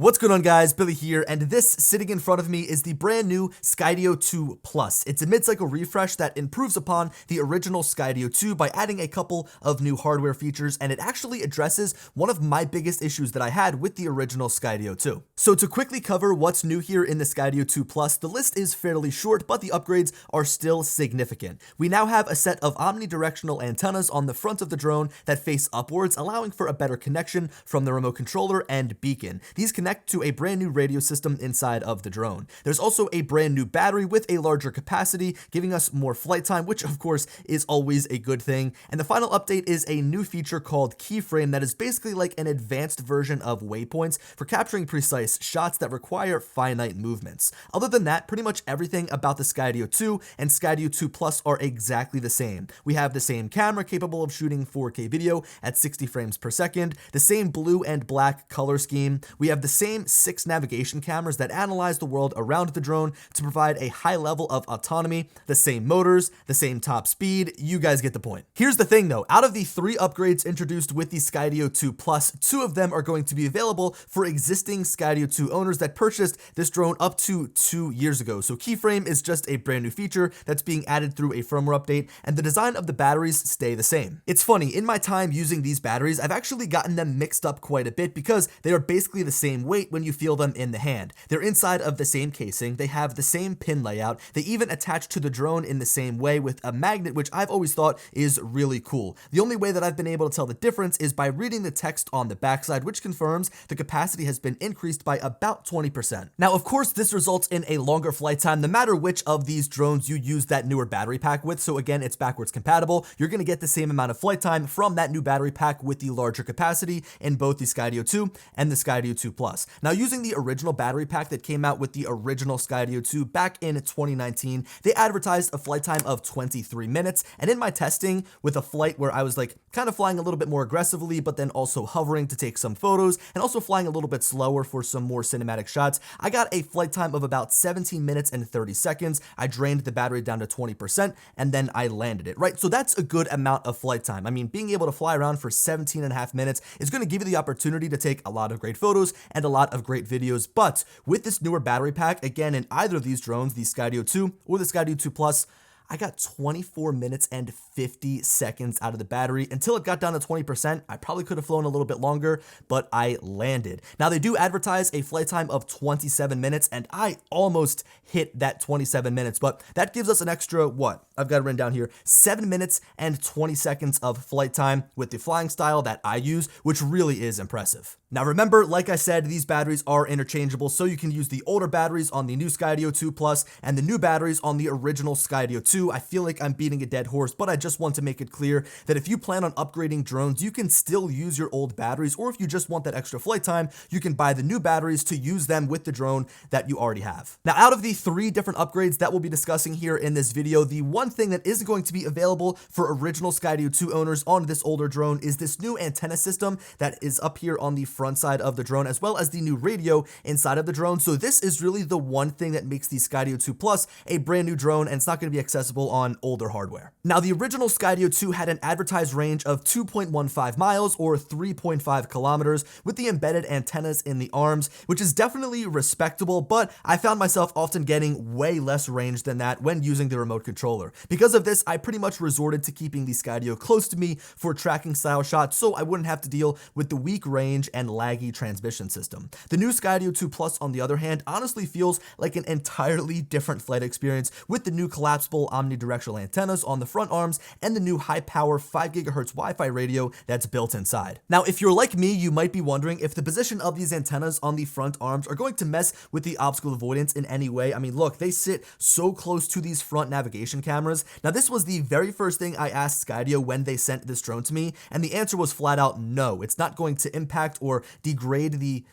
What's going on, guys? Billy here, and this sitting in front of me is the brand new Skydio 2 Plus. It's a mid-cycle refresh that improves upon the original Skydio 2 by adding a couple of new hardware features, and it actually addresses one of my biggest issues that I had with the original Skydio 2. So to quickly cover what's new here in the Skydio 2 Plus, the list is fairly short, but the upgrades are still significant. We now have a set of omnidirectional antennas on the front of the drone that face upwards, allowing for a better connection from the remote controller and beacon. These connect to a brand new radio system inside of the drone. There's also a brand new battery with a larger capacity, giving us more flight time, which of course is always a good thing. And the final update is a new feature called Keyframe that is basically like an advanced version of waypoints for capturing precise shots that require finite movements. Other than that, pretty much everything about the Skydio 2 and Skydio 2 Plus are exactly the same. We have the same camera capable of shooting 4K video at 60 frames per second, the same blue and black color scheme. We have the same 6 navigation cameras that analyze the world around the drone to provide a high level of autonomy, the same motors, the same top speed. You guys get the point. Here's the thing though, out of the 3 upgrades introduced with the Skydio 2 Plus, 2 of them are going to be available for existing Skydio 2 owners that purchased this drone up to 2 years ago. So Keyframe is just a brand new feature that's being added through a firmware update, and the design of the batteries stay the same. It's funny, in my time using these batteries, I've actually gotten them mixed up quite a bit because they are basically the same weight when you feel them in the hand. They're inside of the same casing, they have the same pin layout, they even attach to the drone in the same way with a magnet, which I've always thought is really cool. The only way that I've been able to tell the difference is by reading the text on the backside, which confirms the capacity has been increased by about 20%. Now, of course, this results in a longer flight time no matter which of these drones you use that newer battery pack with, so again, it's backwards compatible. You're going to get the same amount of flight time from that new battery pack with the larger capacity in both the Skydio 2 and the Skydio 2 Plus. Now, using the original battery pack that came out with the original Skydio 2 back in 2019, they advertised a flight time of 23 minutes, and in my testing with a flight where I was like kind of flying a little bit more aggressively, but then also hovering to take some photos and also flying a little bit slower for some more cinematic shots, I got a flight time of about 17 minutes and 30 seconds. I drained the battery down to 20% and then I landed it, right? So that's a good amount of flight time. I mean, being able to fly around for 17 and a half minutes is going to give you the opportunity to take a lot of great photos and a lot of great videos. But with this newer battery pack, again, in either of these drones, the Skydio 2 or the Skydio 2 Plus, I got 24 minutes and 50 seconds out of the battery until it got down to 20%. I probably could have flown a little bit longer, but I landed. Now, they do advertise a flight time of 27 minutes, and I almost hit that 27 minutes, but that gives us an extra, what? I've got it written down here, 7 minutes and 20 seconds of flight time with the flying style that I use, which really is impressive. Now remember, like I said, these batteries are interchangeable, so you can use the older batteries on the new Skydio 2 Plus and the new batteries on the original Skydio 2. I feel like I'm beating a dead horse, but I just want to make it clear that if you plan on upgrading drones, you can still use your old batteries, or if you just want that extra flight time, you can buy the new batteries to use them with the drone that you already have. Now, out of the 3 different upgrades that we'll be discussing here in this video, the one thing that isn't going to be available for original Skydio 2 owners on this older drone is this new antenna system that is up here on the front side of the drone, as well as the new radio inside of the drone. So this is really the one thing that makes the Skydio 2 Plus a brand new drone, and it's not going to be accessible on older hardware. Now, the original Skydio 2 had an advertised range of 2.15 miles or 3.5 kilometers with the embedded antennas in the arms, which is definitely respectable, but I found myself often getting way less range than that when using the remote controller. Because of this, I pretty much resorted to keeping the Skydio close to me for tracking style shots so I wouldn't have to deal with the weak range and laggy transmission system. The new Skydio 2 Plus, on the other hand, honestly feels like an entirely different flight experience with the new collapsible omnidirectional antennas on the front arms and the new high-power 5 GHz Wi-Fi radio that's built inside. Now, if you're like me, you might be wondering if the position of these antennas on the front arms are going to mess with the obstacle avoidance in any way. I mean, look, they sit so close to these front navigation cameras. Now, this was the very first thing I asked Skydio when they sent this drone to me, and the answer was flat out no. It's not going to impact or degrade the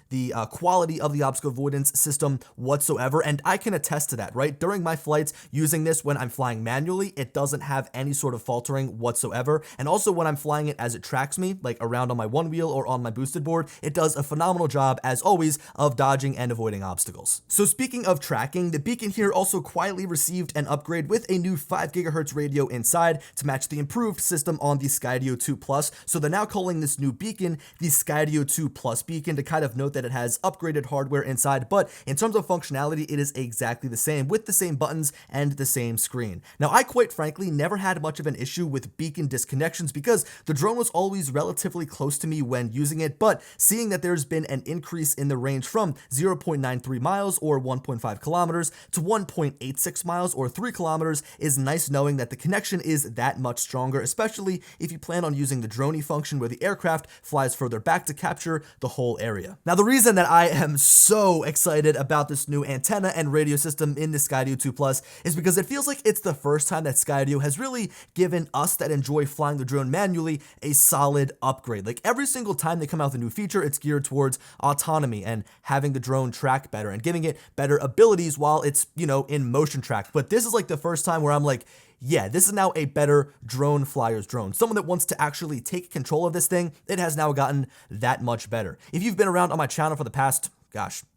quality of the obstacle avoidance system whatsoever, and I can attest to that, right? During my flights using this when I'm flying manually, it doesn't have any sort of faltering whatsoever, and also when I'm flying it as it tracks me, like around on my one wheel or on my boosted board, it does a phenomenal job, as always, of dodging and avoiding obstacles. So speaking of tracking, the beacon here also quietly received an upgrade with a new 5 1.5 gigahertz radio inside to match the improved system on the Skydio 2 Plus. So they're now calling this new beacon the Skydio 2 Plus beacon to kind of note that it has upgraded hardware inside, but in terms of functionality, it is exactly the same with the same buttons and the same screen. Now, I quite frankly never had much of an issue with beacon disconnections because the drone was always relatively close to me when using it, but seeing that there's been an increase in the range from 0.93 miles or 1.5 kilometers to 1.86 miles or 3 kilometers is nice, knowing that the connection is that much stronger, especially if you plan on using the droney function where the aircraft flies further back to capture the whole area. Now, the reason that I am so excited about this new antenna and radio system in the Skydio 2 Plus is because it feels like it's the first time that Skydio has really given us that enjoy flying the drone manually a solid upgrade. Like every single time they come out with a new feature, it's geared towards autonomy and having the drone track better and giving it better abilities while it's, in motion track. But this is like the first time where I'm like, yeah, this is now a better drone flyer's drone. Someone that wants to actually take control of this thing, it has now gotten that much better. If you've been around on my channel for the past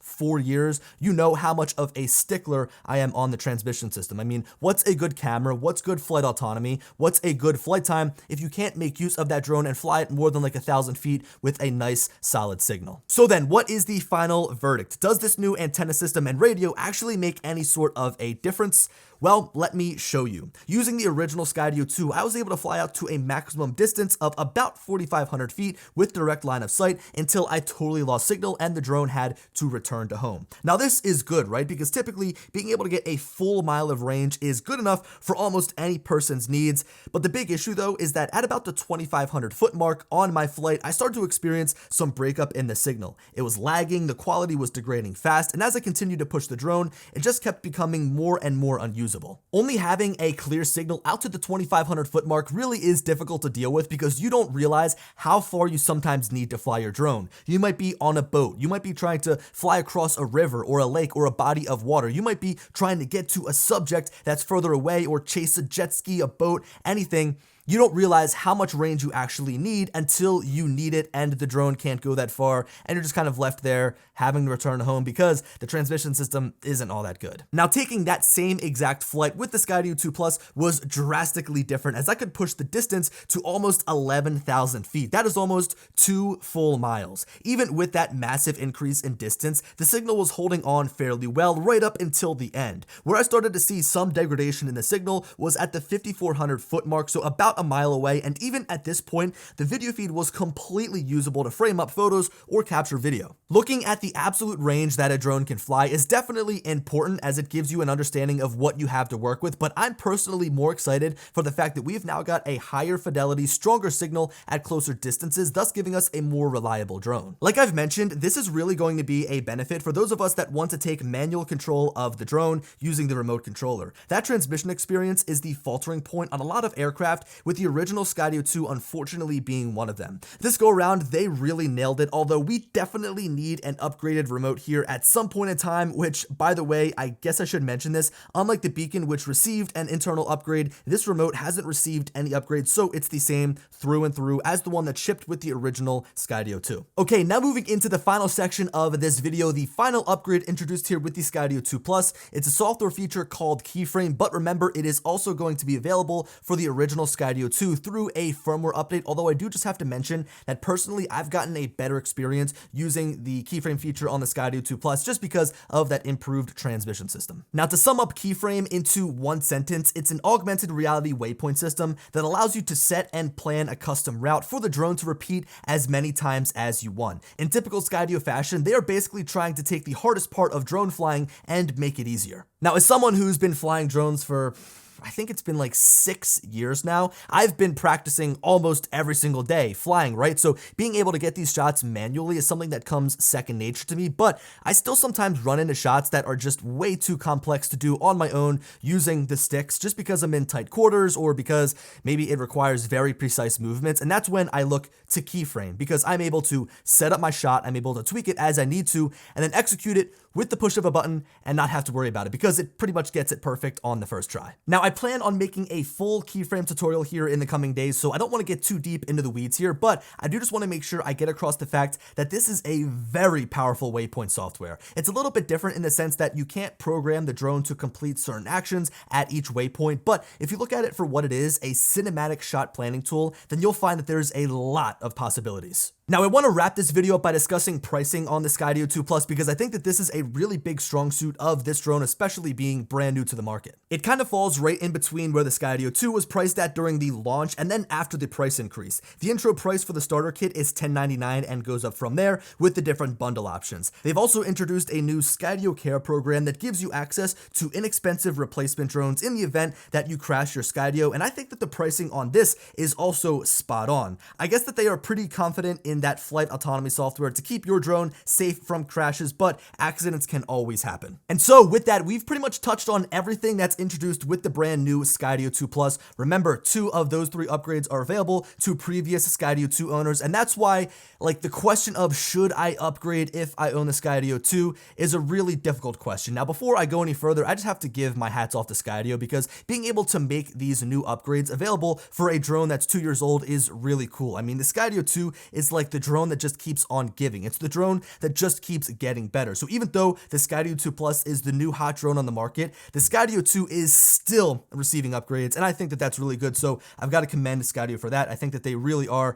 4 years, you know how much of a stickler I am on the transmission system. I mean, what's a good camera? What's good flight autonomy? What's a good flight time if you can't make use of that drone and fly it more than like 1,000 feet with a nice solid signal? So then, what is the final verdict? Does this new antenna system and radio actually make any sort of a difference? Well, let me show you. Using the original Skydio 2, I was able to fly out to a maximum distance of about 4,500 feet with direct line of sight until I totally lost signal and the drone had to return to home. Now, this is good, right? Because typically being able to get a full mile of range is good enough for almost any person's needs. But the big issue though is that at about the 2,500 foot mark on my flight, I started to experience some breakup in the signal. It was lagging, the quality was degrading fast, and as I continued to push the drone, it just kept becoming more and more unusable. Only having a clear signal out to the 2,500 foot mark really is difficult to deal with because you don't realize how far you sometimes need to fly your drone. You might be on a boat, you might be trying to fly across a river or a lake or a body of water, you might be trying to get to a subject that's further away or chase a jet ski, a boat, anything. You don't realize how much range you actually need until you need it and the drone can't go that far and you're just kind of left there having to return home because the transmission system isn't all that good. Now, taking that same exact flight with the Skydio 2 Plus was drastically different as I could push the distance to almost 11,000 feet. That is almost 2 full miles. Even with that massive increase in distance, the signal was holding on fairly well right up until the end. Where I started to see some degradation in the signal was at the 5,400 foot mark, so about a mile away, and even at this point, the video feed was completely usable to frame up photos or capture video. Looking at the absolute range that a drone can fly is definitely important as it gives you an understanding of what you have to work with, but I'm personally more excited for the fact that we've now got a higher fidelity, stronger signal at closer distances, thus giving us a more reliable drone. Like I've mentioned, this is really going to be a benefit for those of us that want to take manual control of the drone using the remote controller. That transmission experience is the faltering point on a lot of aircraft, with the original Skydio 2 unfortunately being one of them. This go around, they really nailed it, although we definitely need an upgraded remote here at some point in time, which, by the way, I guess I should mention this, unlike the beacon which received an internal upgrade, this remote hasn't received any upgrades, so it's the same through and through as the one that shipped with the original Skydio 2. Okay, now moving into the final section of this video, the final upgrade introduced here with the Skydio 2 Plus. It's a software feature called Keyframe, but remember, it is also going to be available for the original Skydio 2 through a firmware update, although I do just have to mention that personally I've gotten a better experience using the Keyframe feature on the Skydio 2 Plus just because of that improved transmission system. Now, to sum up Keyframe into one sentence, it's an augmented reality waypoint system that allows you to set and plan a custom route for the drone to repeat as many times as you want. In typical Skydio fashion, they are basically trying to take the hardest part of drone flying and make it easier. Now, as someone who's been flying drones for I think it's been like 6 years now, I've been practicing almost every single day flying, right? So being able to get these shots manually is something that comes second nature to me, but I still sometimes run into shots that are just way too complex to do on my own using the sticks just because I'm in tight quarters or because maybe it requires very precise movements. And that's when I look to Keyframe because I'm able to set up my shot, I'm able to tweak it as I need to, and then execute it with the push of a button and not have to worry about it because it pretty much gets it perfect on the first try. Now, I plan on making a full keyframe tutorial here in the coming days, so I don't want to get too deep into the weeds here, but I do just want to make sure I get across the fact that this is a very powerful waypoint software. It's a little bit different in the sense that you can't program the drone to complete certain actions at each waypoint, but if you look at it for what it is, a cinematic shot planning tool, then you'll find that there's a lot of possibilities. Now, I want to wrap this video up by discussing pricing on the Skydio 2 Plus because I think that this is a really big strong suit of this drone, especially being brand new to the market. It kind of falls right in between where the Skydio 2 was priced at during the launch and then after the price increase. The intro price for the starter kit is $10.99 and goes up from there with the different bundle options. They've also introduced a new Skydio Care program that gives you access to inexpensive replacement drones in the event that you crash your Skydio, and I think that the pricing on this is also spot on. I guess that they are pretty confident in that flight autonomy software to keep your drone safe from crashes, but accidents can always happen. And so with that, we've pretty much touched on everything that's introduced with the brand new Skydio 2 Plus. Remember, 2 of those 3 upgrades are available to previous Skydio 2 owners, and that's why, like, the question of should I upgrade if I own the Skydio 2 is a really difficult question. Now, before I go any further, I just have to give my hats off to Skydio because being able to make these new upgrades available for a drone that's 2 years old is really cool. I mean, the Skydio 2 is like the drone that just keeps on giving. It's the drone that just keeps getting better. So even though the Skydio 2 Plus is the new hot drone on the market, the Skydio 2 is still receiving upgrades, and I think that that's really good. So I've got to commend Skydio for that. I think that they really are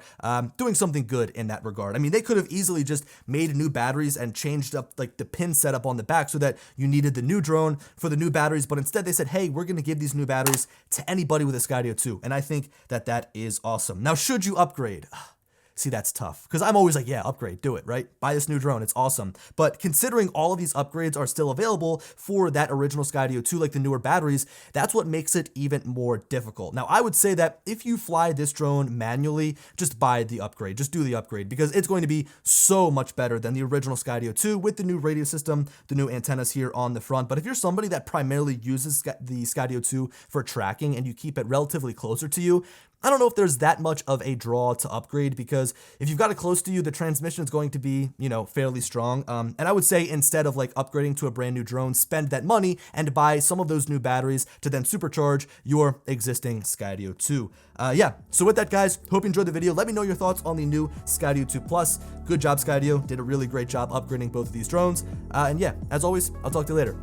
doing something good in that regard. I mean, they could have easily just made new batteries and changed up like the pin setup on the back so that you needed the new drone for the new batteries, but instead they said, hey, we're going to give these new batteries to anybody with a Skydio 2, and I think that that is awesome. Now, should you upgrade? See, that's tough because I'm always like, yeah, upgrade, do it, right? Buy this new drone, it's awesome. But considering all of these upgrades are still available for that original Skydio 2, like the newer batteries, that's what makes it even more difficult. Now, I would say that if you fly this drone manually, just buy the upgrade, just do the upgrade because it's going to be so much better than the original Skydio 2 with the new radio system, the new antennas here on the front. But if you're somebody that primarily uses the Skydio 2 for tracking and you keep it relatively closer to you, I don't know if there's that much of a draw to upgrade because if you've got it close to you, the transmission is going to be, you know, fairly strong. And I would say instead of like upgrading to a brand new drone, spend that money and buy some of those new batteries to then supercharge your existing Skydio 2. Yeah, so with that, guys, hope you enjoyed the video. Let me know your thoughts on the new Skydio 2 Plus. Good job, Skydio. Did a really great job upgrading both of these drones. And yeah, as always, I'll talk to you later.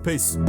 Peace.